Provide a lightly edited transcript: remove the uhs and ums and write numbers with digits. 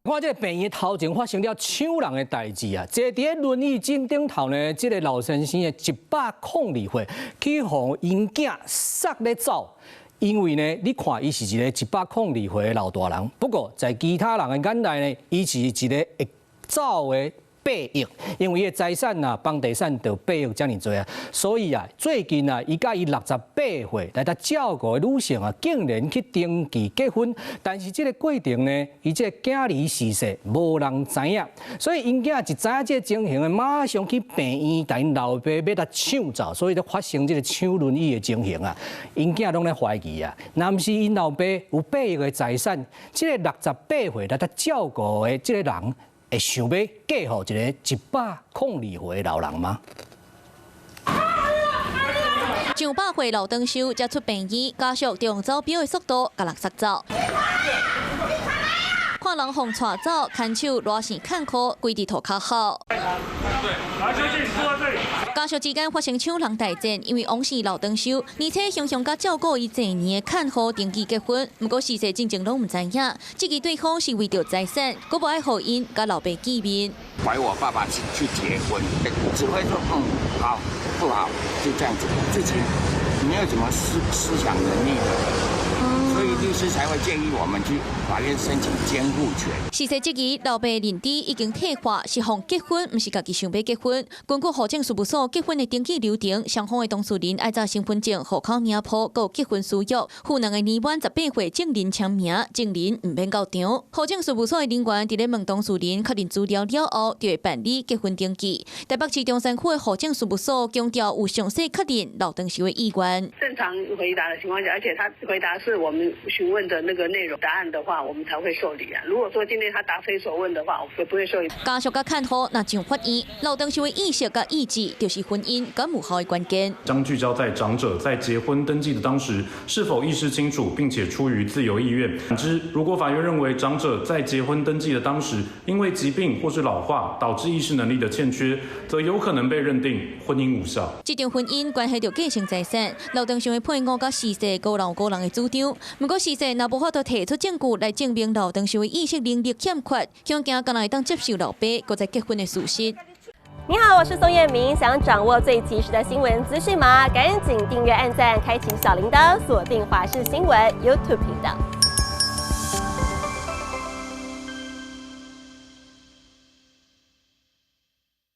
看这个病院头前发生了抢人的代志啊！坐伫轮椅枕顶头呢，这个老先生的102岁，去互因囝杀咧走。因为呢，你看伊是一个102岁的老大人，不过在其他人的眼内呢，伊是一个会走的。8亿，因为伊财产啊，房地产就8亿遮尔多啊，所以啊，最近啊，伊甲伊68岁来他照顾的女性啊，竟然去登记结婚，但是这个过程呢，伊这个囝离逝世，无人知影，所以因囝一知影这情形，马上去病院，但因老爸要他抢走，所以就发生这个抢轮椅的情形啊。因囝拢咧怀疑啊，若毋是因老爸有8亿的财产，这个68岁来他照顾的这个人。会想要嫁予一个102岁的老人吗？上100岁老长寿才出病院，家属就用走表的速度甲人杀走。看人互带走，牵手拉线看裤，跪伫涂骹好。家属之间发生抢人大战，因为王氏老长寿，而且常常甲照顾伊多年的看护登记结婚，不过事实真正拢唔知影，这个对方是为着财产，佫无爱互因甲老爸见面。怀我爸爸去结婚，只会说好不好，就这样子，自己没有什么思想能力的。所以律师才会建议我们去法院申请监护权。事实质疑老爸认知已经退化，是互结婚，唔是家己想要结婚。根据户政事务所结婚的登记流程，双方的当事人爱照身份证、户口名簿、佮结婚书约，附两个年满18岁证人签名，证人唔免到场。户政事务所的人员伫咧问当事人确认资料了后，就会办理结婚登记。台北市中山区的户政事务所强调有详细确认老长寿的意愿。正常回答的情况下，而且他回答是我们询问的那个内容答案的话，我们才会受理啊。如果说今天他答非所问的话，我不会受理。家属甲看护那上法院，老长寿的意识甲意志，就是婚姻敢有效的关键。将聚焦在长者在结婚登记的当时是否意识清楚，并且出于自由意愿。反之，如果法院认为长者在结婚登记的当时因为疾病或是老化导致意识能力的欠缺，则有可能被认定婚姻无效。这场婚姻关系到继承财产，老长寿的配偶甲逝世各人有各人的主张。不过逝世若无法度提出证据来证明老长寿的意识能力欠缺，恐惊敢会当接受老爸搁再结婚的事实。你好，我是宋彦明。想掌握最及时的新闻资讯吗？赶紧订阅、按赞、开启小铃铛，锁定华视新闻 YouTube 频道。